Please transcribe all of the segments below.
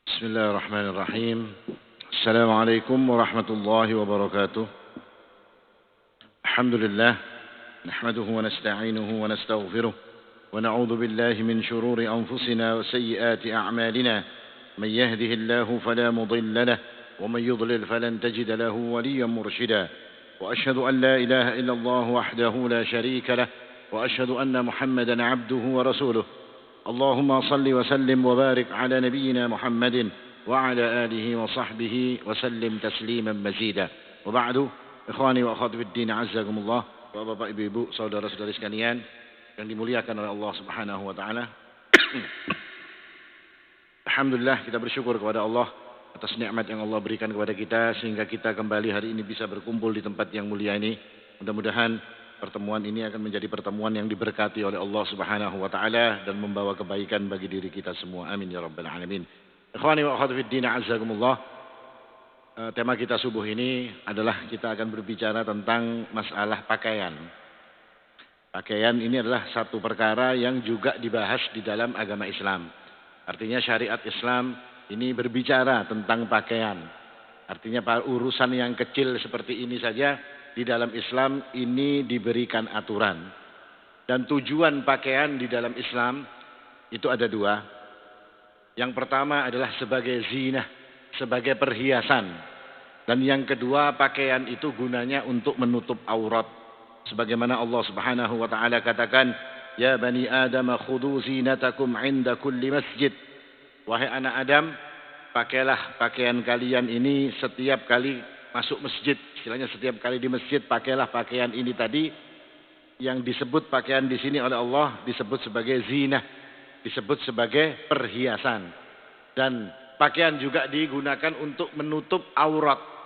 بسم الله الرحمن الرحيم. السلام عليكم ورحمة الله وبركاته. الحمد لله نحمده ونستعينه ونستغفره ونعوذ بالله من شرور أنفسنا وسيئات أعمالنا. من يهده الله فلا مضل له ومن يضلل فلن تجد له وليا مرشدا. وأشهد أن لا إله إلا الله وحده لا شريك له وأشهد أن محمدا عبده ورسوله. اللهم صل وسلم وبارك على نبينا محمد وعلى آله وصحبه وسلم تسليما مزيدا. وبعد إخواني وأخواتي في الدين عزكم الله. Bapak ibu saudara-saudari sekalian yang dimuliakan oleh Allah Subhanahu wa taala. Alhamdulillah, kita bersyukur kepada Allah atas nikmat yang Allah berikan kepada kita sehingga kita kembali hari ini bisa berkumpul di tempat yang mulia ini. Mudah-mudahan pertemuan ini akan menjadi pertemuan yang diberkati oleh Allah Subhanahu wa taala dan membawa kebaikan bagi diri kita semua. Amin ya rabbal alamin. Ikhwani wa akhwati fid din, azzakumullah. Tema kita subuh ini adalah kita akan berbicara tentang masalah pakaian. Pakaian ini adalah satu perkara yang juga dibahas di dalam agama Islam. Artinya syariat Islam ini berbicara tentang pakaian. Artinya urusan yang kecil seperti ini saja di dalam Islam ini diberikan aturan. Dan tujuan pakaian di dalam Islam itu ada dua. Yang pertama adalah sebagai zinah, sebagai perhiasan. Dan yang kedua, pakaian itu gunanya untuk menutup aurat. Sebagaimana Allah Subhanahu wa taala katakan, "Ya bani Adam, khudhu zinatakum 'inda kulli masjid." Wahai anak Adam, pakailah pakaian kalian ini setiap kali masuk masjid. Istilahnya setiap kali di masjid pakailah pakaian ini tadi, yang disebut pakaian di sini oleh Allah disebut sebagai zinah, disebut sebagai perhiasan. Dan pakaian juga digunakan untuk menutup aurat.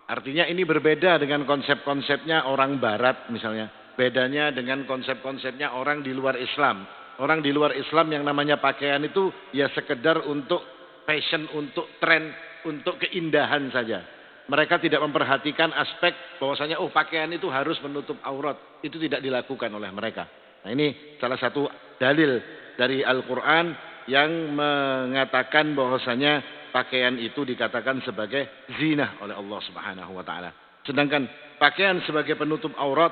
Artinya ini berbeda dengan konsep-konsepnya orang barat misalnya. Bedanya dengan konsep-konsepnya orang di luar Islam. Orang di luar Islam yang namanya pakaian itu ya sekedar untuk fashion, untuk tren, untuk keindahan saja. Mereka tidak memperhatikan aspek bahwasanya pakaian itu harus menutup aurat. Itu tidak dilakukan oleh mereka. Nah, ini salah satu dalil dari Al-Quran yang mengatakan bahwasanya pakaian itu dikatakan sebagai zinah oleh Allah Subhanahu wa taala. Sedangkan pakaian sebagai penutup aurat,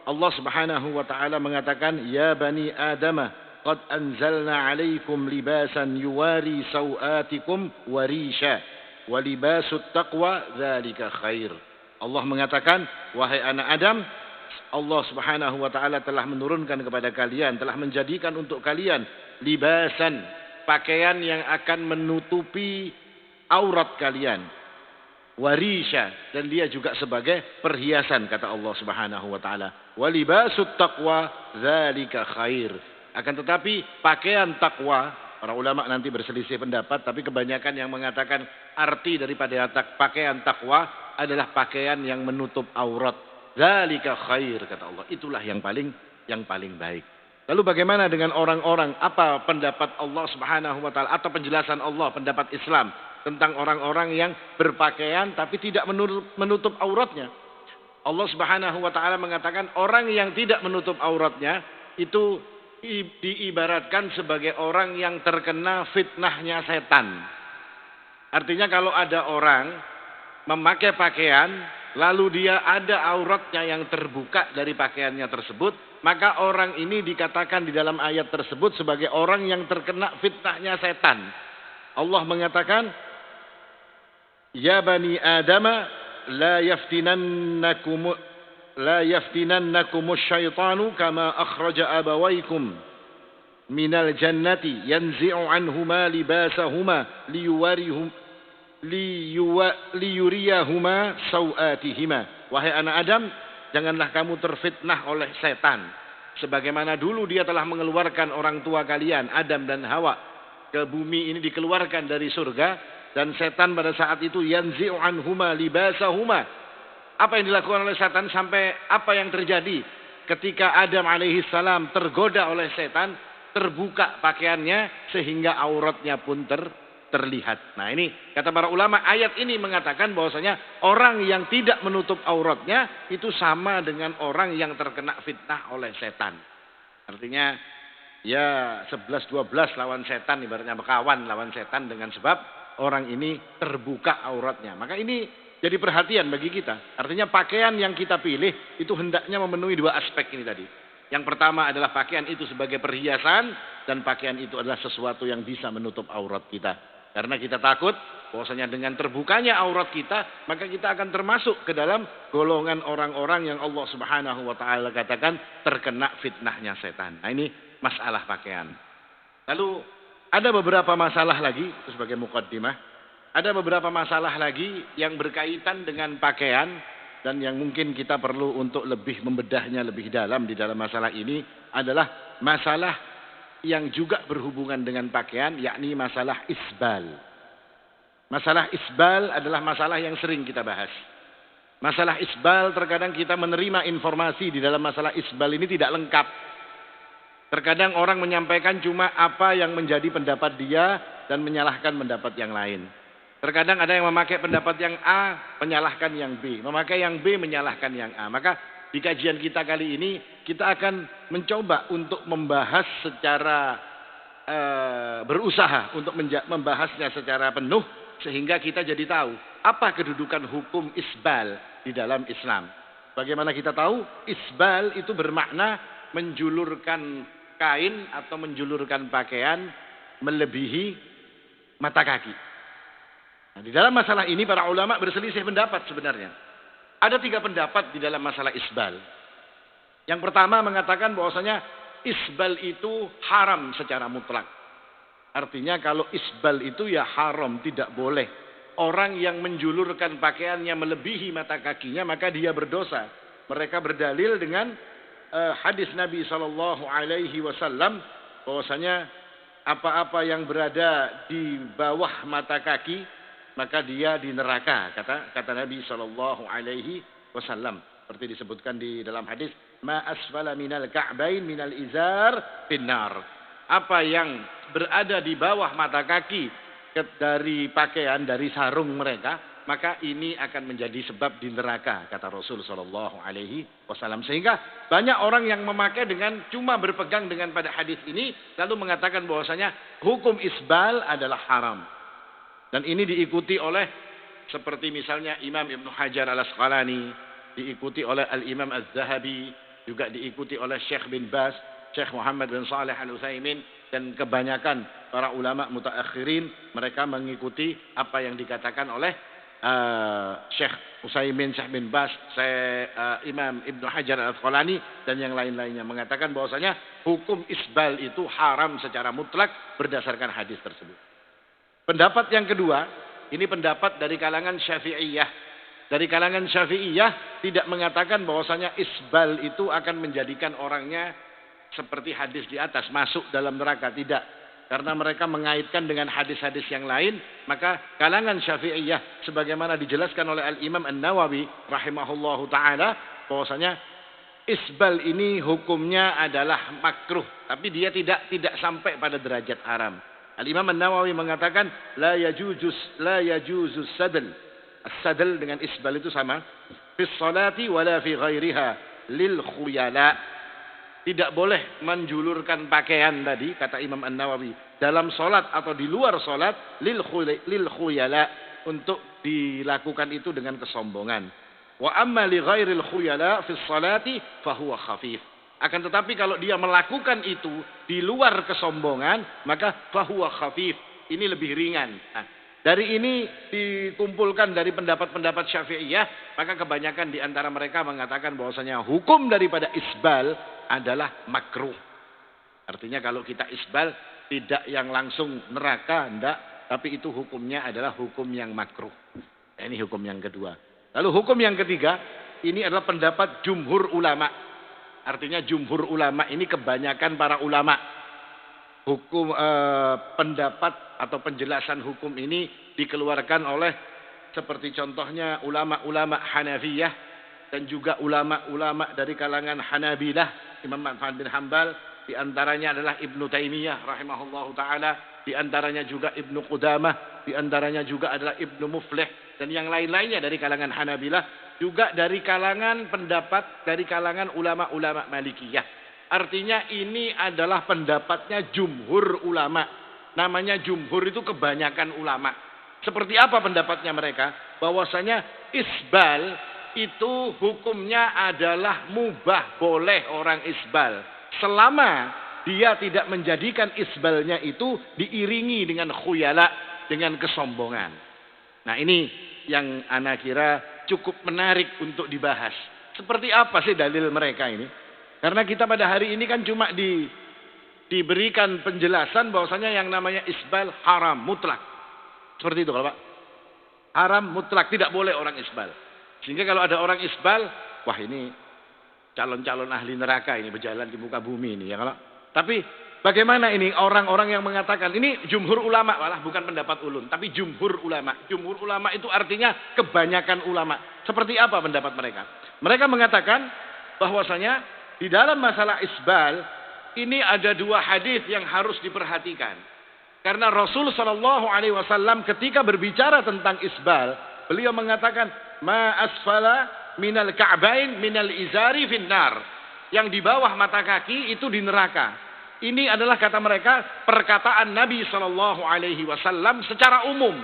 Allah Subhanahu wa taala mengatakan, "Ya bani Adam, qad anzalna 'alaikum libasan yuwari sawatikum wa risha wa libasut taqwa dzalika khair." Allah mengatakan, wahai anak Adam, Allah Subhanahu wa taala telah menurunkan kepada kalian, telah menjadikan untuk kalian libasan, pakaian yang akan menutupi aurat kalian, warisha, dan dia juga sebagai perhiasan kata Allah Subhanahu wa taala, walibasut taqwa dzalika khair. Akan tetapi pakaian takwa, para ulama nanti berselisih pendapat, tapi kebanyakan yang mengatakan arti daripada pakaian takwa adalah pakaian yang menutup aurat. Dzalika khair kata Allah, itulah yang paling baik. Lalu bagaimana dengan orang-orang? Apa pendapat Allah Subhanahu wa taala atau penjelasan Allah, pendapat Islam tentang orang-orang yang berpakaian tapi tidak menutup auratnya? Allah Subhanahu wa taala mengatakan orang yang tidak menutup auratnya itu diibaratkan sebagai orang yang terkena fitnahnya setan. Artinya kalau ada orang memakai pakaian lalu dia ada auratnya yang terbuka dari pakaiannya tersebut, maka orang ini dikatakan di dalam ayat tersebut sebagai orang yang terkena fitnahnya setan. Allah mengatakan, "Ya bani Adam, la yaftinannakumus syaitanu kama akhraja abawaykum minal jannati yanzi'u anhuma libasahuma liyuriyahuma sawatihima." Wahai anak Adam, janganlah kamu terfitnah oleh setan. Sebagaimana dulu dia telah mengeluarkan orang tua kalian, Adam dan Hawa, ke bumi ini dikeluarkan dari surga. Dan setan pada saat itu yanzi'u anhuma libasahuma. Apa yang dilakukan oleh setan sampai apa yang terjadi? Ketika Adam alaihissalam tergoda oleh setan, terbuka pakaiannya sehingga auratnya pun terlihat. Nah, ini kata para ulama, ayat ini mengatakan bahwasanya orang yang tidak menutup auratnya itu sama dengan orang yang terkena fitnah oleh setan. Artinya ya 11-12 lawan setan, ibaratnya kawan lawan setan dengan sebab orang ini terbuka auratnya. Maka ini jadi perhatian bagi kita. Artinya pakaian yang kita pilih itu hendaknya memenuhi dua aspek ini tadi. Yang pertama adalah pakaian itu sebagai perhiasan dan pakaian itu adalah sesuatu yang bisa menutup aurat kita. Karena kita takut bahwasanya dengan terbukanya aurat kita, maka kita akan termasuk ke dalam golongan orang-orang yang Allah Subhanahu wa taala katakan terkena fitnahnya setan. Nah, ini masalah pakaian. Lalu ada beberapa masalah lagi, itu sebagai mukaddimah. Ada beberapa masalah lagi yang berkaitan dengan pakaian dan yang mungkin kita perlu untuk lebih membedahnya lebih dalam di dalam masalah ini adalah masalah yang juga berhubungan dengan pakaian, yakni masalah isbal. Masalah isbal adalah masalah yang sering kita bahas. Masalah isbal terkadang kita menerima informasi di dalam masalah isbal ini tidak lengkap. Terkadang orang menyampaikan cuma apa yang menjadi pendapat dia dan menyalahkan pendapat yang lain. Terkadang ada yang memakai pendapat yang A, menyalahkan yang B. Memakai yang B, menyalahkan yang A. Maka di kajian kita kali ini, kita akan mencoba untuk membahas secara berusaha untuk membahasnya secara penuh. Sehingga kita jadi tahu apa kedudukan hukum isbal di dalam Islam. Bagaimana kita tahu? Isbal itu bermakna menjulurkan kain atau menjulurkan pakaian melebihi mata kaki. Nah, di dalam masalah ini para ulama berselisih pendapat sebenarnya. Ada 3 pendapat di dalam masalah isbal. Yang pertama mengatakan bahwasanya isbal itu haram secara mutlak. Artinya kalau isbal itu ya haram, tidak boleh. Orang yang menjulurkan pakaiannya melebihi mata kakinya maka dia berdosa. Mereka berdalil dengan hadis Nabi SAW bahwasanya apa-apa yang berada di bawah mata kaki maka dia di neraka, kata Nabi SAW. Seperti disebutkan di dalam hadis, ma asfala minal ka'bain minal izar finnar. Apa yang berada di bawah mata kaki dari pakaian, dari sarung mereka, maka ini akan menjadi sebab di neraka, kata Rasul SAW. Sehingga banyak orang yang memakai dengan cuma berpegang dengan pada hadis ini, lalu mengatakan bahwasanya hukum isbal adalah haram. Dan ini diikuti oleh seperti misalnya Imam Ibnu Hajar Al-Asqalani, diikuti oleh Al-Imam Az-Zahabi, juga diikuti oleh Syekh bin Baz, Syekh Muhammad bin Saleh Al-Utsaimin, dan kebanyakan para ulama mutaakhirin mereka mengikuti apa yang dikatakan oleh Syekh Utsaimin, Syekh bin Baz, Imam Ibnu Hajar Al-Asqalani dan yang lain-lainnya mengatakan bahwasanya hukum isbal itu haram secara mutlak berdasarkan hadis tersebut. Pendapat yang kedua, ini pendapat dari kalangan Syafi'iyah. Dari kalangan Syafi'iyah tidak mengatakan bahwasanya isbal itu akan menjadikan orangnya seperti hadis di atas masuk dalam neraka, tidak. Karena mereka mengaitkan dengan hadis-hadis yang lain, maka kalangan Syafi'iyah sebagaimana dijelaskan oleh Al-Imam An-Nawawi rahimahullahu taala bahwasanya isbal ini hukumnya adalah makruh, tapi dia tidak sampai pada derajat haram. Al-Imam An-Nawawi mengatakan la yajuzus sadl. As-sadl dengan isbal itu sama. Fi sholati wala fi ghairiha lil khuyala. Tidak boleh menjulurkan pakaian tadi, kata Imam An-Nawawi, dalam solat atau di luar solat lil khuyala, untuk dilakukan itu dengan kesombongan. Wa amma li ghairil khuyala fi sholati fahuwa khafif. Akan tetapi kalau dia melakukan itu di luar kesombongan, maka fahuwa khafif. Ini lebih ringan. Nah, dari ini dikumpulkan dari pendapat-pendapat Syafi'iyah, maka kebanyakan di antara mereka mengatakan bahwasanya hukum daripada isbal adalah makruh. Artinya kalau kita isbal tidak yang langsung neraka, enggak, tapi itu hukumnya adalah hukum yang makruh. Nah, ini hukum yang kedua. Lalu hukum yang ketiga, ini adalah pendapat jumhur ulama. Artinya jumhur ulama ini kebanyakan para ulama. Hukum pendapat atau penjelasan hukum ini dikeluarkan oleh seperti contohnya ulama-ulama Hanafiyah dan juga ulama-ulama dari kalangan Hanabilah, Imam Ahmad bin Hanbal, di antaranya adalah Ibnu Taimiyah rahimahullahu taala, di antaranya juga Ibnu Qudamah, di antaranya juga adalah Ibnu Muflih dan yang lain-lainnya dari kalangan Hanabilah, juga dari kalangan pendapat dari kalangan ulama-ulama Malikiyah. Artinya ini adalah pendapatnya jumhur ulama. Namanya jumhur itu kebanyakan ulama. Seperti apa pendapatnya mereka? Bahwasanya isbal itu hukumnya adalah mubah, boleh orang isbal. Selama dia tidak menjadikan isbalnya itu diiringi dengan khuyala, dengan kesombongan. Nah ini yang ana kira cukup menarik untuk dibahas. Seperti apa sih dalil mereka ini? Karena kita pada hari ini kan cuma diberikan penjelasan bahwasanya yang namanya isbal haram mutlak. Seperti itu kalau Pak. Haram mutlak, tidak boleh orang isbal. Sehingga kalau ada orang isbal, wah ini calon-calon ahli neraka ini berjalan di muka bumi ini ya kalau. Tapi bagaimana ini orang-orang yang mengatakan ini jumhur ulama, malah bukan pendapat ulun, tapi jumhur ulama. Jumhur ulama itu artinya kebanyakan ulama. Seperti apa pendapat mereka? Mereka mengatakan bahwasanya di dalam masalah isbal ini ada dua hadis yang harus diperhatikan. Karena Rasul Shallallahu Alaihi Wasallam ketika berbicara tentang isbal, beliau mengatakan ma asfala minal ka'bain minal izari finnar. Yang di bawah mata kaki itu di neraka. Ini adalah kata mereka perkataan Nabi Shallallahu Alaihi Wasallam secara umum.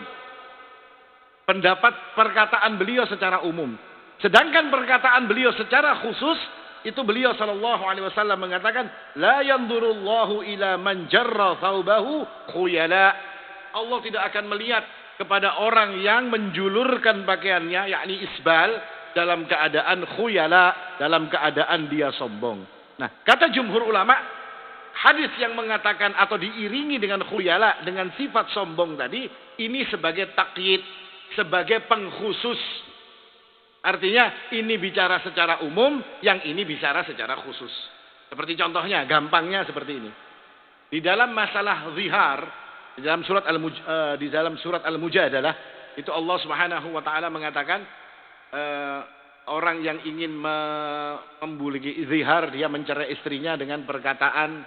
Pendapat perkataan beliau secara umum. Sedangkan perkataan beliau secara khusus itu beliau sallallahu alaihi wasallam mengatakan la yanzurullahu ila man jarra thawbahu khuyala. Allah tidak akan melihat kepada orang yang menjulurkan pakaiannya yakni isbal dalam keadaan khuyala, dalam keadaan dia sombong. Nah, kata jumhur ulama, hadis yang mengatakan atau diiringi dengan khuyala dengan sifat sombong tadi ini sebagai takyid, sebagai pengkhusus. Artinya ini bicara secara umum, yang ini bicara secara khusus. Seperti contohnya, gampangnya seperti ini. Di dalam masalah zihar, di dalam surat Al-Mujadalah, itu Allah Subhanahu wa taala mengatakan orang yang ingin membulihi zihar, dia mencerai istrinya dengan perkataan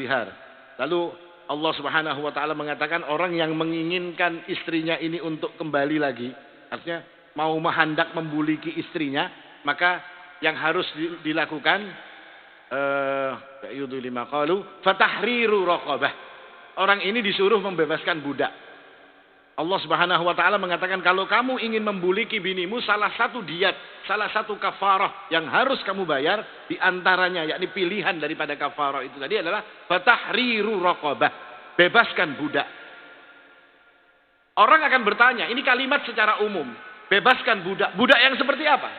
zihar. Lalu Allah Subhanahu wa taala mengatakan orang yang menginginkan istrinya ini untuk kembali lagi, artinya mau menghendak membuliki istrinya, maka yang harus dilakukan fatahriru raqabah. Orang ini disuruh membebaskan budak. Allah Subhanahu wa taala mengatakan kalau kamu ingin membuliki binimu, salah satu diat, salah satu kafarah yang harus kamu bayar di antaranya, yakni pilihan daripada kafarah itu tadi adalah fatahriru raqabah, bebaskan budak. Orang akan bertanya, ini kalimat secara umum. Bebaskan budak. Budak yang seperti apa?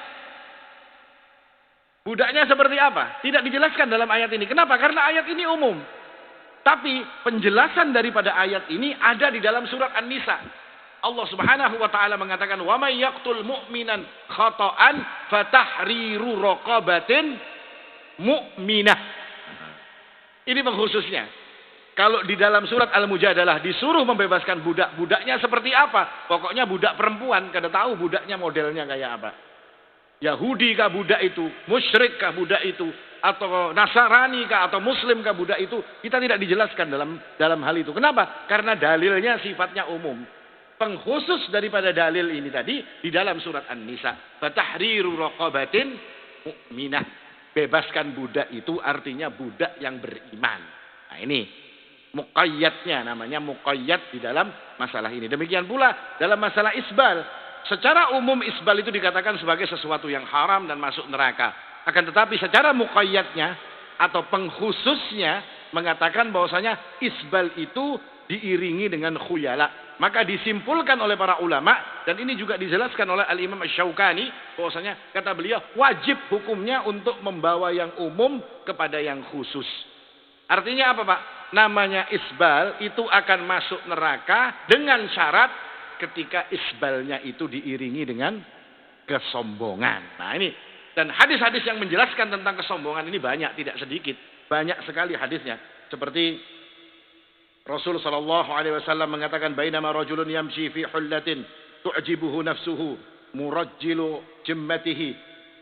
Budaknya seperti apa? Tidak dijelaskan dalam ayat ini. Kenapa? Karena ayat ini umum. Tapi penjelasan daripada ayat ini ada di dalam surat An-Nisa. Allah Subhanahu wa taala mengatakan, "Wa may yaqtul mu'minan khata'an fatahriru raqabatin mu'minah." Ini pengkhususnya. Kalau di dalam surat Al-Mujadalah disuruh membebaskan budak, budaknya seperti apa? Pokoknya budak perempuan, kada tahu budaknya modelnya kayak apa. Yahudi kah budak itu, musyrik kah budak itu, atau Nasrani kah atau Muslim kah budak itu, kita tidak dijelaskan dalam hal itu. Kenapa? Karena dalilnya sifatnya umum. Pengkhusus daripada dalil ini tadi di dalam surat An-Nisa, fatahriru raqabatin mu'minah. Bebaskan budak itu artinya budak yang beriman. Nah ini muqayyadnya, namanya muqayyad di dalam masalah ini. Demikian pula dalam masalah isbal. Secara umum isbal itu dikatakan sebagai sesuatu yang haram dan masuk neraka. Akan tetapi secara muqayyadnya atau pengkhususnya mengatakan bahwasanya isbal itu diiringi dengan khuyala. Maka disimpulkan oleh para ulama, dan ini juga dijelaskan oleh Al-Imam Asy-Syaukani, bahwasanya kata beliau wajib hukumnya untuk membawa yang umum kepada yang khusus. Artinya apa Pak? Namanya isbal itu akan masuk neraka dengan syarat ketika isbalnya itu diiringi dengan kesombongan. Nah ini, dan hadis-hadis yang menjelaskan tentang kesombongan ini banyak, tidak sedikit. Banyak sekali hadisnya. Seperti Rasul sallallahu alaihi wasallam mengatakan, "Bainama rajulun yamshi fi hullatin tu'jibuhu nafsuhu murajjilu jimmatihi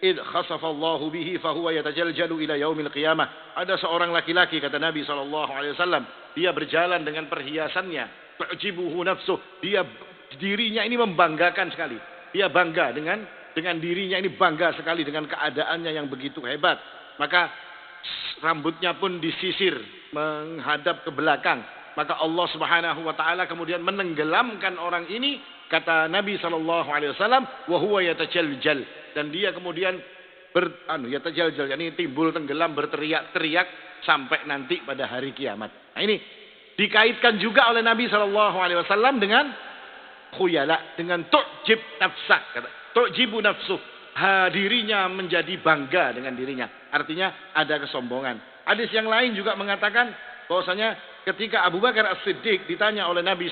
id khasafallahu bihi fahuwa yatajaljalu ila yaumil qiyamah." Ada seorang laki-laki, kata Nabi SAW, dia berjalan dengan perhiasannya, tu'jibuhu nafsuh, dirinya ini membanggakan sekali. Dia bangga dengan dirinya ini, bangga sekali dengan keadaannya yang begitu hebat. maka rambutnya pun disisir menghadap ke belakang. Maka Allah Subhanahu wa taala kemudian menenggelamkan orang ini, kata Nabi sallallahu alaihi wasallam, wa huwa yatajaljal, dan dia kemudian yatajaljal, yakni timbul tenggelam berteriak-teriak sampai nanti pada hari kiamat. Nah, ini dikaitkan juga oleh Nabi sallallahu alaihi wasallam dengan khuyala, dengan tu'jib nafsah, kata tu'jibu nafsuh, dirinya menjadi bangga dengan dirinya. Artinya ada kesombongan. Hadis yang lain juga mengatakan bahwasanya ketika Abu Bakar As-Siddiq ditanya oleh Nabi,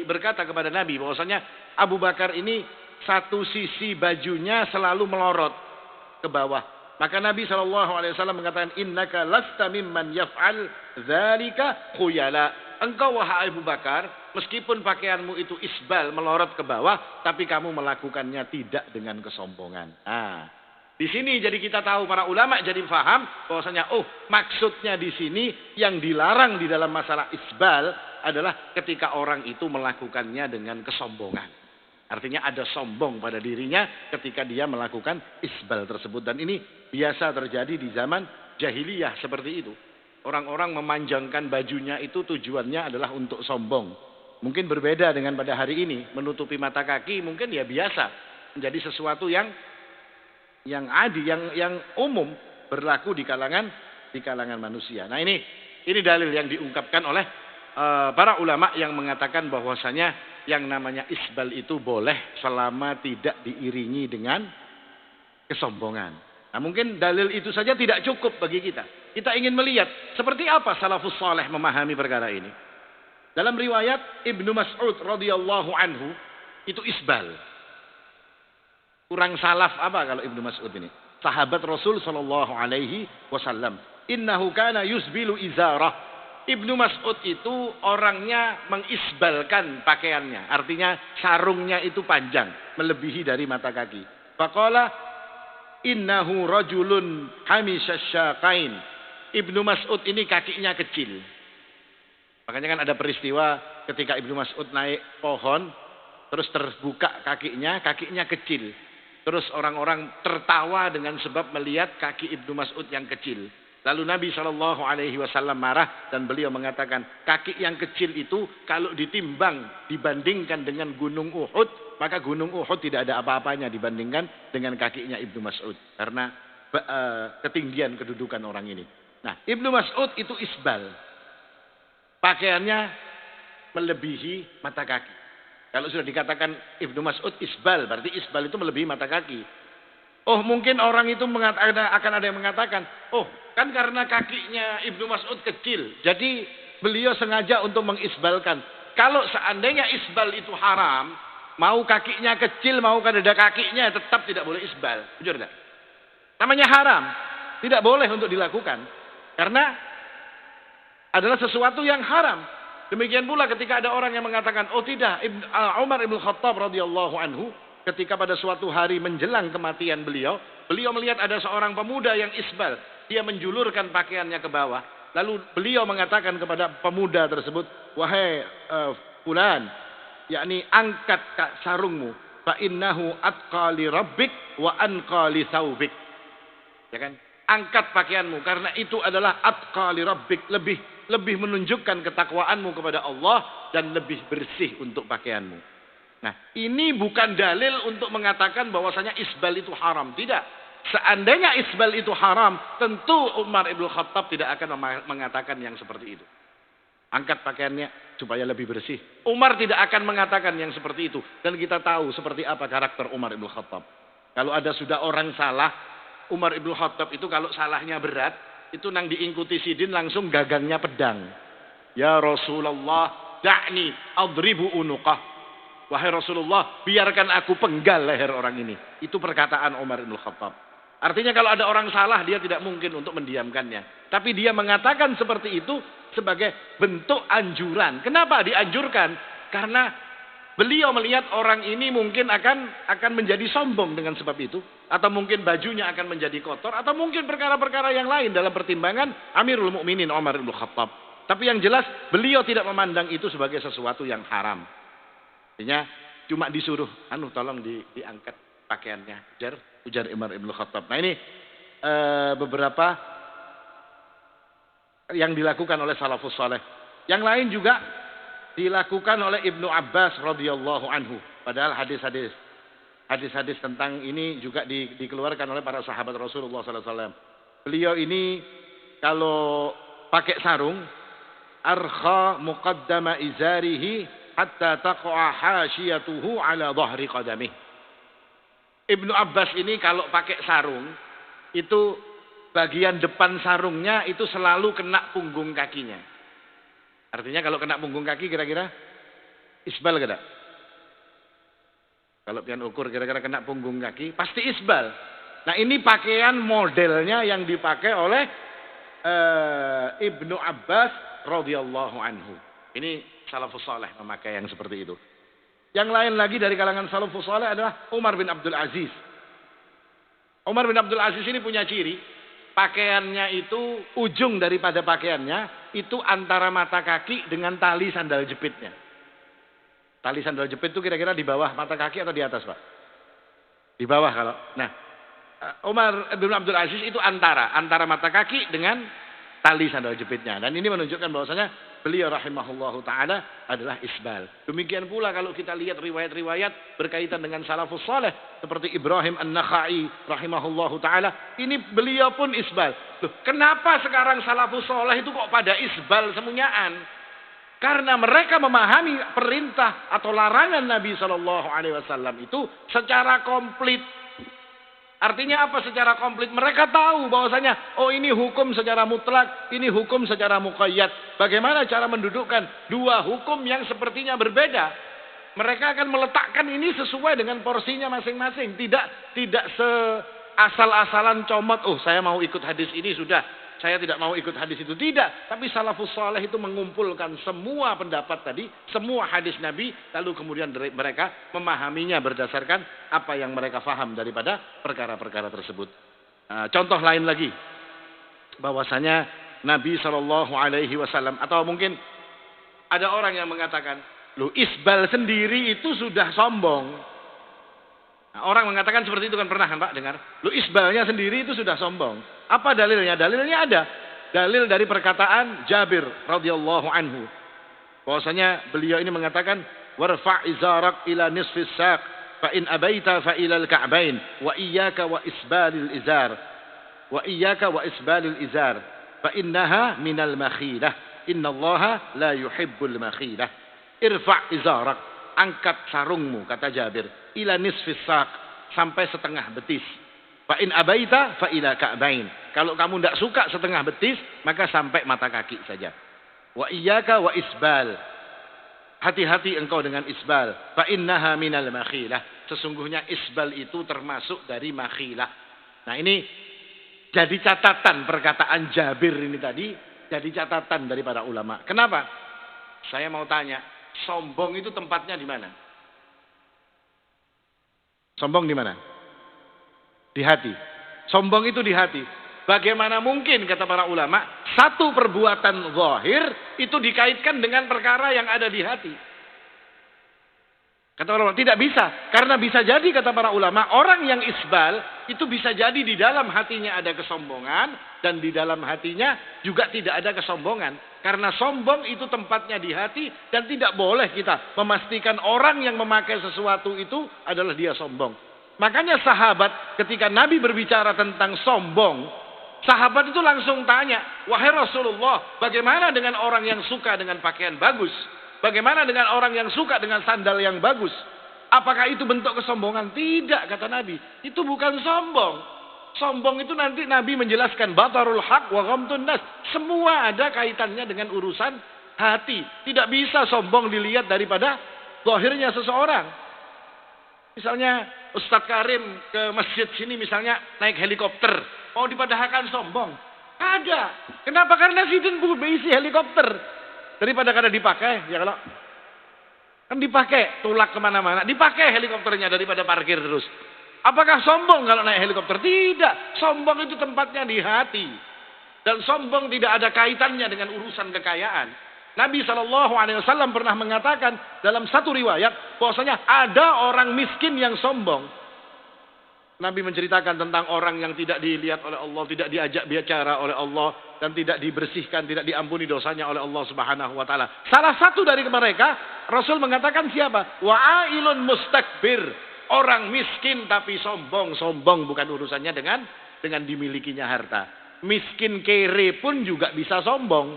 berkata kepada Nabi bahwasanya Abu Bakar ini satu sisi bajunya selalu melorot ke bawah. Maka Nabi SAW mengatakan, innaka lasta mimman yaf'al dzalika khuyala. Engkau wahai Abu Bakar, meskipun pakaianmu itu isbal, melorot ke bawah, tapi kamu melakukannya tidak dengan kesombongan. Di sini jadi kita tahu, para ulama jadi paham bahwasanya maksudnya di sini yang dilarang di dalam masalah isbal adalah ketika orang itu melakukannya dengan kesombongan. Artinya ada sombong pada dirinya ketika dia melakukan isbal tersebut, dan ini biasa terjadi di zaman jahiliyah seperti itu. Orang-orang memanjangkan bajunya itu tujuannya adalah untuk sombong. Mungkin berbeda dengan pada hari ini, menutupi mata kaki mungkin ya biasa, menjadi sesuatu yang adi, yang umum berlaku di kalangan manusia. Nah, ini dalil yang diungkapkan oleh para ulama yang mengatakan bahwasanya yang namanya isbal itu boleh selama tidak diiringi dengan kesombongan. Nah, mungkin dalil itu saja tidak cukup bagi kita. Kita ingin melihat seperti apa salafus saleh memahami perkara ini. Dalam riwayat Ibnu Mas'ud radhiyallahu anhu itu isbal. Kurang salaf apa kalau Ibnu Mas'ud ini? Sahabat Rasul sallallahu alaihi wasallam. Innahu kana yusbilu izarah. Ibnu Mas'ud itu orangnya mengisbalkan pakaiannya. Artinya sarungnya itu panjang, melebihi dari mata kaki. Faqala innahu rajulun hamisyasyaqain. Ibnu Mas'ud ini kakinya kecil. Makanya kan ada peristiwa ketika Ibnu Mas'ud naik pohon, terus terbuka kakinya kecil. Terus orang-orang tertawa dengan sebab melihat kaki Ibnu Mas'ud yang kecil. Lalu Nabi SAW marah dan beliau mengatakan, kaki yang kecil itu kalau ditimbang dibandingkan dengan gunung Uhud, maka gunung Uhud tidak ada apa-apanya dibandingkan dengan kakinya Ibnu Mas'ud. Karena ketinggian kedudukan orang ini. Nah, Ibnu Mas'ud itu isbal. Pakaiannya melebihi mata kaki. Kalau sudah dikatakan Ibnu Mas'ud isbal, berarti isbal itu melebihi mata kaki. Mungkin orang itu akan ada yang mengatakan, kan karena kakinya Ibnu Mas'ud kecil, jadi beliau sengaja untuk mengisbalkan. Kalau seandainya isbal itu haram, mau kakinya kecil, mau ada kakinya, tetap tidak boleh isbal. Jujur tidak? Namanya haram, tidak boleh untuk dilakukan. Karena adalah sesuatu yang haram. Demikian pula ketika ada orang yang mengatakan, tidak, Umar ibn Khattab radhiyallahu anhu, ketika pada suatu hari menjelang kematian beliau melihat ada seorang pemuda yang isbal. Dia menjulurkan pakaiannya ke bawah. Lalu beliau mengatakan kepada pemuda tersebut, wahai fulan, yakni angkat sarungmu, fa innahu atqa li rabbik wa anqa li thawbik. Ya kan? Angkat pakaianmu karena itu adalah atqa li rabbik, lebih menunjukkan ketakwaanmu kepada Allah dan lebih bersih untuk pakaianmu. Nah, ini bukan dalil untuk mengatakan bahwasanya isbal itu haram. Tidak. Seandainya isbal itu haram, tentu Umar ibn Khattab tidak akan mengatakan yang seperti itu. Angkat pakaiannya supaya lebih bersih. Umar tidak akan mengatakan yang seperti itu. Dan kita tahu seperti apa karakter Umar ibn Khattab. Kalau ada sudah orang salah, Umar ibn Khattab itu kalau salahnya berat, itu nang diingkuti sidin langsung gagangnya pedang. Ya Rasulullah, da'ni adribu unuqah. Wahai Rasulullah, biarkan aku penggal leher orang ini. Itu perkataan Umar ibn Khattab. Artinya kalau ada orang salah, dia tidak mungkin untuk mendiamkannya. Tapi dia mengatakan seperti itu sebagai bentuk anjuran. Kenapa dianjurkan? Karena beliau melihat orang ini mungkin akan menjadi sombong dengan sebab itu. Atau mungkin bajunya akan menjadi kotor. Atau mungkin perkara-perkara yang lain dalam pertimbangan Amirul Mukminin Umar ibn Khattab. Tapi yang jelas beliau tidak memandang itu sebagai sesuatu yang haram. Artinya cuma disuruh, tolong diangkat pakaiannya. Ujar Umar ibn Khattab. Nah, ini beberapa yang dilakukan oleh salafus saleh. Yang lain juga dilakukan oleh Ibnu Abbas radhiyallahu anhu. Padahal hadis-hadis tentang ini juga dikeluarkan oleh para sahabat Rasulullah sallallahu alaihi wasallam. Beliau ini kalau pakai sarung, arkha muqaddama izarihi hatta taqa'a hasyiyatuhu ala dhahri qadamih. Ibnu Abbas ini kalau pakai sarung, itu bagian depan sarungnya itu selalu kena punggung kakinya. Artinya kalau kena punggung kaki kira-kira isbal tidak? Kalau pian ukur kira-kira kena punggung kaki, pasti isbal. Nah ini pakaian modelnya yang dipakai oleh Ibnu Abbas radhiyallahu anhu. Ini salafus saleh memakai yang seperti itu. Yang lain lagi dari kalangan salafus saleh adalah Umar bin Abdul Aziz. Umar bin Abdul Aziz ini punya ciri, pakaiannya itu, ujung daripada pakaiannya itu antara mata kaki dengan tali sandal jepitnya. Tali sandal jepit itu kira-kira di bawah mata kaki atau di atas, Pak? Di bawah kalau. Nah, Umar bin Abdul Aziz itu antara mata kaki dengan tali sandal jepitnya. Dan ini menunjukkan bahwasanya beliau rahimahullahu taala adalah isbal. Demikian pula kalau kita lihat riwayat-riwayat berkaitan dengan salafus saleh seperti Ibrahim An-Nakhai rahimahullahu taala, ini beliau pun isbal. Loh, kenapa sekarang salafus saleh itu kok pada isbal semunyaan? Karena mereka memahami perintah atau larangan Nabi sallallahu alaihi wasallam itu secara komplit. Artinya apa secara komplit? Mereka tahu bahwasanya oh ini hukum secara mutlak, ini hukum secara muqayyad. Bagaimana cara mendudukkan dua hukum yang sepertinya berbeda? Mereka akan meletakkan ini sesuai dengan porsinya masing-masing, tidak asal-asalan comot. Oh, saya mau ikut hadis ini sudah, saya tidak mau ikut hadis itu. Tidak, tapi salafus saleh itu mengumpulkan semua pendapat tadi, semua hadis Nabi, lalu kemudian mereka memahaminya berdasarkan apa yang mereka faham daripada perkara-perkara tersebut. Contoh lain lagi, bahwasanya Nabi Shallallahu Alaihi Wasallam, atau mungkin ada orang yang mengatakan, loh isbal sendiri itu sudah sombong. Nah, orang mengatakan seperti itu kan, pernah kan Pak dengar? Loh isbalnya sendiri itu sudah sombong. Apa dalilnya? Dalilnya ada. Dalil dari perkataan Jabir radhiyallahu anhu. Bahwasanya beliau ini mengatakan, warfa' izarak ila nisfis saq, fa in abaita fa ilal ka'bain, wa iyyaka wa isbalil izar. Wa iyyaka wa isbalil izar, fa innaha minal makhilah. Innallaha la yuhibbul makhilah. Irfa' izarak, angkat sarungmu, kata Jabir, ila nisfis saq, sampai setengah betis. Fa in abaita fa ila ka'bain. Kalau kamu tidak suka setengah betis, maka sampai mata kaki saja. Wa iyyaka wa isbal. Hati-hati engkau dengan isbal. Fa innaha minal makhilah. Sesungguhnya isbal itu termasuk dari makhilah. Nah ini jadi catatan perkataan Jabir ini tadi, jadi catatan dari para ulama. Kenapa? Saya mau tanya, sombong itu tempatnya di mana? Sombong di mana? Di hati. Sombong itu di hati. Bagaimana mungkin kata para ulama satu perbuatan zahir itu dikaitkan dengan perkara yang ada di hati? Kata para ulama tidak bisa, karena bisa jadi kata para ulama orang yang isbal itu bisa jadi di dalam hatinya ada kesombongan dan di dalam hatinya juga tidak ada kesombongan. Karena sombong itu tempatnya di hati dan tidak boleh kita memastikan orang yang memakai sesuatu itu adalah dia sombong. Makanya sahabat ketika Nabi berbicara tentang sombong, sahabat itu langsung tanya, wahai Rasulullah, bagaimana dengan orang yang suka dengan pakaian bagus? Bagaimana dengan orang yang suka dengan sandal yang bagus? Apakah itu bentuk kesombongan? Tidak, kata Nabi. Itu bukan sombong. Sombong itu nanti Nabi menjelaskan, batarul haq wa ghamtun nas. Semua ada kaitannya dengan urusan hati. Tidak bisa sombong dilihat daripada zahirnya seseorang. Misalnya Ustadz Karim ke masjid sini misalnya naik helikopter. Mau dipadahkan sombong? Ada. Kenapa? Karena sidin berisi helikopter. Daripada kada dipakai. Ya kalau kan dipakai. Tulak kemana-mana. Dipakai helikopternya daripada parkir terus. Apakah sombong kalau naik helikopter? Tidak. Sombong itu tempatnya di hati. Dan sombong tidak ada kaitannya dengan urusan kekayaan. Nabi SAW pernah mengatakan dalam satu riwayat bahwasanya ada orang miskin yang sombong. Nabi menceritakan tentang orang yang tidak dilihat oleh Allah, tidak diajak bicara oleh Allah, dan tidak dibersihkan, tidak diampuni dosanya oleh Allah Subhanahu wa taala. Salah satu dari mereka, Rasul mengatakan siapa? Wa'ailun mustakbir, orang miskin tapi sombong. Sombong bukan urusannya dengan dimilikinya harta. Miskin kere pun juga bisa sombong.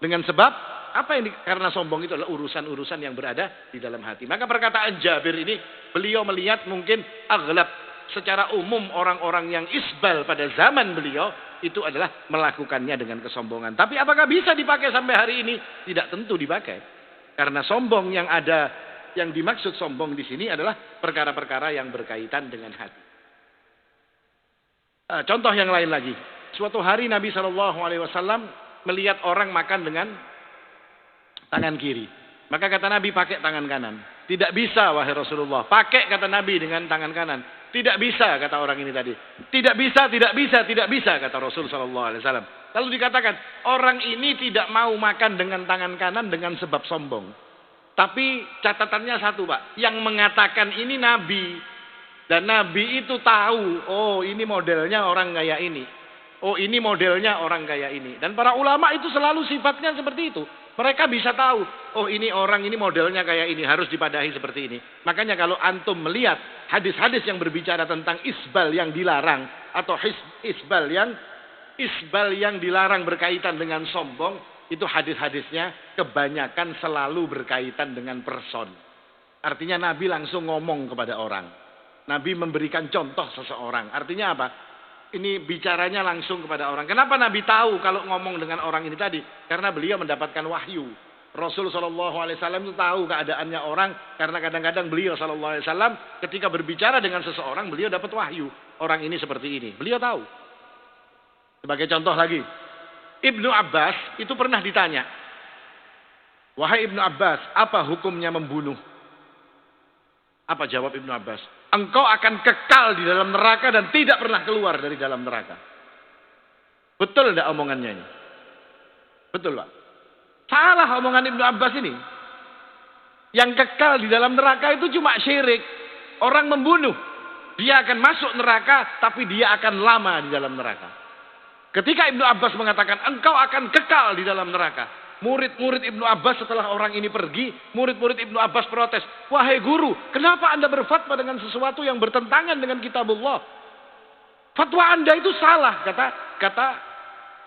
Dengan sebab apa karena sombong itu adalah urusan-urusan yang berada di dalam hati. Maka perkataan Jabir ini, beliau melihat mungkin aghlab, secara umum orang-orang yang isbal pada zaman beliau itu adalah melakukannya dengan kesombongan. Tapi apakah bisa dipakai sampai hari ini? Tidak tentu dipakai. Karena sombong yang ada, yang dimaksud sombong di sini adalah perkara-perkara yang berkaitan dengan hati. Contoh yang lain lagi. Suatu hari Nabi SAW melihat orang makan dengan tangan kiri. Maka kata Nabi, pakai tangan kanan. Tidak bisa wahai Rasulullah. Pakai kata Nabi dengan tangan kanan. Tidak bisa kata orang ini tadi. Tidak bisa, tidak bisa, tidak bisa kata Rasul SAW. Lalu dikatakan, orang ini tidak mau makan dengan tangan kanan dengan sebab sombong. Tapi catatannya satu Pak. Yang mengatakan ini Nabi. Dan Nabi itu tahu, oh ini modelnya orang kayak ini. Oh ini modelnya orang kayak ini. Dan para ulama itu selalu sifatnya seperti itu. Mereka bisa tahu, oh ini orang ini modelnya kayak ini, harus dipadahi seperti ini. Makanya kalau antum melihat hadis-hadis yang berbicara tentang isbal yang dilarang, atau isbal yang dilarang berkaitan dengan sombong, itu hadis-hadisnya kebanyakan selalu berkaitan dengan person. Artinya Nabi langsung ngomong kepada orang. Nabi memberikan contoh seseorang. Artinya apa? Ini bicaranya langsung kepada orang. Kenapa Nabi tahu kalau ngomong dengan orang ini tadi? Karena beliau mendapatkan wahyu. Rasul SAW itu tahu keadaannya orang. Karena kadang-kadang beliau SAW ketika berbicara dengan seseorang, beliau dapat wahyu. Orang ini seperti ini. Beliau tahu. Sebagai contoh lagi. Ibnu Abbas itu pernah ditanya. Wahai Ibnu Abbas, apa hukumnya membunuh? Apa jawab Ibnu Abbas? Engkau akan kekal di dalam neraka dan tidak pernah keluar dari dalam neraka. Betul tidak omongannya ini? Betul Pak. Salah omongan Ibnu Abbas ini. Yang kekal di dalam neraka itu cuma syirik. Orang membunuh. Dia akan masuk neraka tapi dia akan lama di dalam neraka. Ketika Ibnu Abbas mengatakan engkau akan kekal di dalam neraka. Murid-murid Ibnu Abbas setelah orang ini pergi, murid-murid Ibnu Abbas protes. Wahai guru, kenapa anda berfatwa dengan sesuatu yang bertentangan dengan kitabullah? Fatwa anda itu salah, kata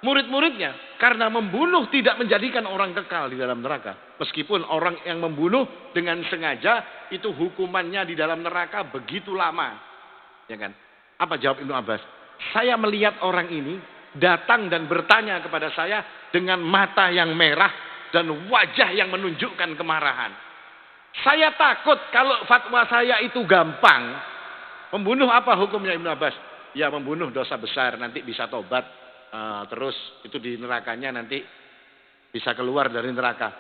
murid-muridnya. Karena membunuh tidak menjadikan orang kekal di dalam neraka. Meskipun orang yang membunuh dengan sengaja, itu hukumannya di dalam neraka begitu lama. Ya kan? Apa jawab Ibnu Abbas? Saya melihat orang ini datang dan bertanya kepada saya dengan mata yang merah dan wajah yang menunjukkan kemarahan. Saya takut kalau fatwa saya itu gampang. Membunuh apa hukumnya Ibnu Abbas? Ya membunuh dosa besar, nanti bisa tobat. Terus itu di nerakanya nanti bisa keluar dari neraka.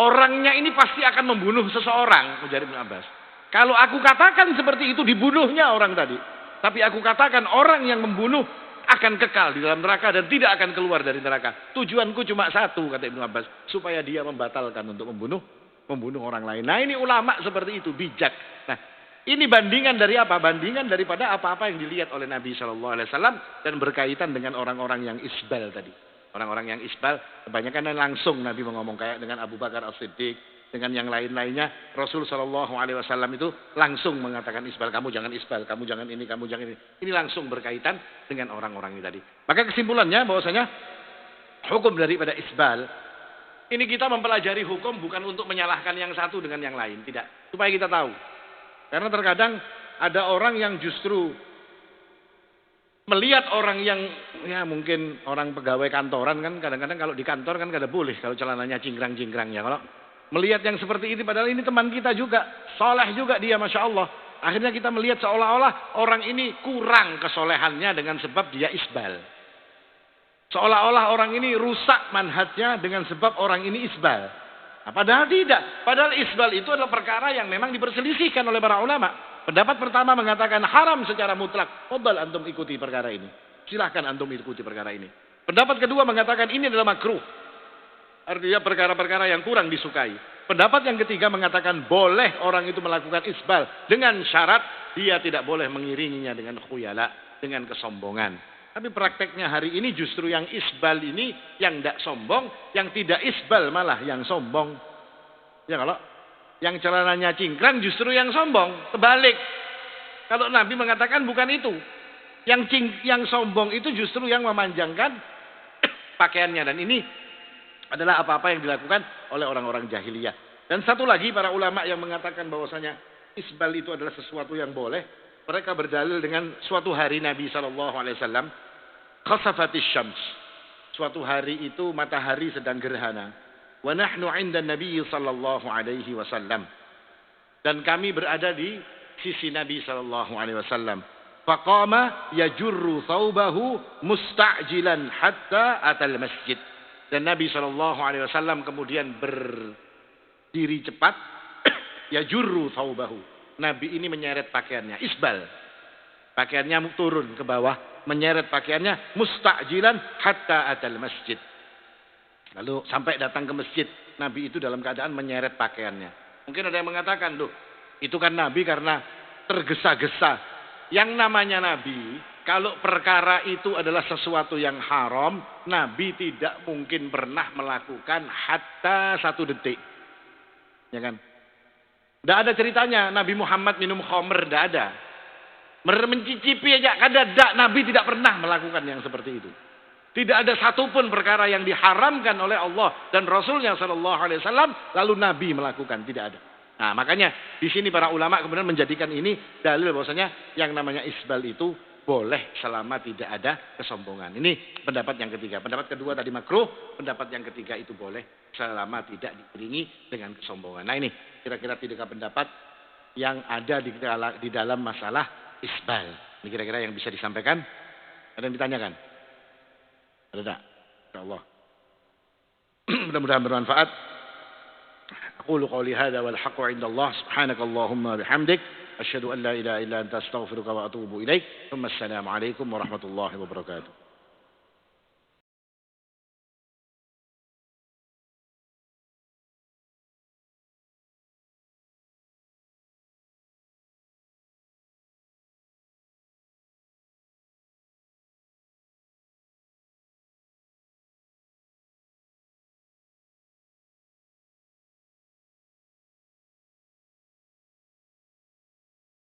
Orangnya ini pasti akan membunuh seseorang, ujar Ibnu Abbas. Kalau aku katakan seperti itu, dibunuhnya orang tadi. Tapi aku katakan orang yang membunuh akan kekal di dalam neraka dan tidak akan keluar dari neraka. Tujuanku cuma satu, kata Ibnu Abbas, supaya dia membatalkan untuk membunuh orang lain. Nah ini ulama seperti itu, bijak. Nah ini bandingan dari apa? Bandingan daripada apa-apa yang dilihat oleh Nabi SAW dan berkaitan dengan orang-orang yang isbal tadi. Orang-orang yang isbal, kebanyakan langsung Nabi ngomong kayak dengan Abu Bakar As-Siddiq. Dengan yang lain-lainnya, Rasul SAW itu langsung mengatakan isbal, kamu jangan isbal, kamu jangan ini, kamu jangan ini. Ini langsung berkaitan dengan orang-orang ini tadi. Maka kesimpulannya bahwasanya hukum daripada isbal, ini kita mempelajari hukum bukan untuk menyalahkan yang satu dengan yang lain, tidak. Supaya kita tahu. Karena terkadang ada orang yang justru melihat orang yang, ya mungkin orang pegawai kantoran kan, kadang-kadang kalau di kantor kan kada boleh kalau celananya cingkrang-cingkrang ya. Kalau melihat yang seperti ini, padahal ini teman kita juga, soleh juga dia, Masya Allah. Akhirnya kita melihat seolah-olah orang ini kurang kesolehannya dengan sebab dia isbal. Seolah-olah orang ini rusak manhajnya dengan sebab orang ini isbal. Nah, padahal tidak. Padahal isbal itu adalah perkara yang memang diperselisihkan oleh para ulama. Pendapat pertama mengatakan haram secara mutlak. Fadhal antum ikuti perkara ini. Silahkan antum ikuti perkara ini. Pendapat kedua mengatakan ini adalah makruh. Artinya perkara-perkara yang kurang disukai. Pendapat yang ketiga mengatakan boleh orang itu melakukan isbal dengan syarat dia tidak boleh mengiringinya dengan khuyala, dengan kesombongan. Tapi prakteknya hari ini justru yang isbal ini yang tidak sombong, yang tidak isbal malah yang sombong. Ya kalau yang celananya cingkrang justru yang sombong, terbalik. Kalau Nabi mengatakan bukan itu. Yang sombong itu justru yang memanjangkan pakaiannya, dan ini adalah apa-apa yang dilakukan oleh orang-orang jahiliyah. Dan satu lagi para ulama yang mengatakan bahwasanya isbal itu adalah sesuatu yang boleh. Mereka berdalil dengan suatu hari Nabi SAW khasafatis syams. Suatu hari itu matahari sedang gerhana. Wa nahnu 'inda Nabi sallallahu alaihi wasallam. Dan kami berada di sisi Nabi sallallahu alaihi wasallam. Faqama yajurru thawbahu musta'jilan hatta atal masjid. Dan Nabi sallallahu alaihi wasallam kemudian berdiri cepat yajurru thawbahu. Nabi ini menyeret pakaiannya, isbal. Pakaiannya turun ke bawah, menyeret pakaiannya musta'jilan hatta atal masjid. Lalu sampai datang ke masjid, Nabi itu dalam keadaan menyeret pakaiannya. Mungkin ada yang mengatakan, loh, itu kan Nabi karena tergesa-gesa. Yang namanya Nabi, kalau perkara itu adalah sesuatu yang haram, Nabi tidak mungkin pernah melakukan hatta 1 detik. Ya kan? Tidak ada ceritanya Nabi Muhammad minum khamr, tidak ada. Mencicipi aja, Nabi tidak pernah melakukan yang seperti itu. Tidak ada satupun perkara yang diharamkan oleh Allah dan Rasulnya Shallallahu Alaihi Wasallam lalu Nabi melakukan, tidak ada. Nah, makanya di sini para ulama kemudian menjadikan ini dalil bahwasanya yang namanya isbal itu boleh selama tidak ada kesombongan. Ini pendapat yang ketiga. Pendapat kedua tadi makruh, pendapat yang ketiga itu boleh selama tidak diiringi dengan kesombongan. Nah, ini kira-kira 3 pendapat yang ada di dalam masalah isbal. Ini kira-kira yang bisa disampaikan. Ada yang ditanyakan? Ada tak? Insyaallah. Mudah-mudahan bermanfaat. أقول قولي هذا والحق عند الله سبحانك اللهم بحمدك أشهد أن لا إله إلا أنت أستغفرك وأتوب إليك ثم السلام عليكم ورحمة الله وبركاته.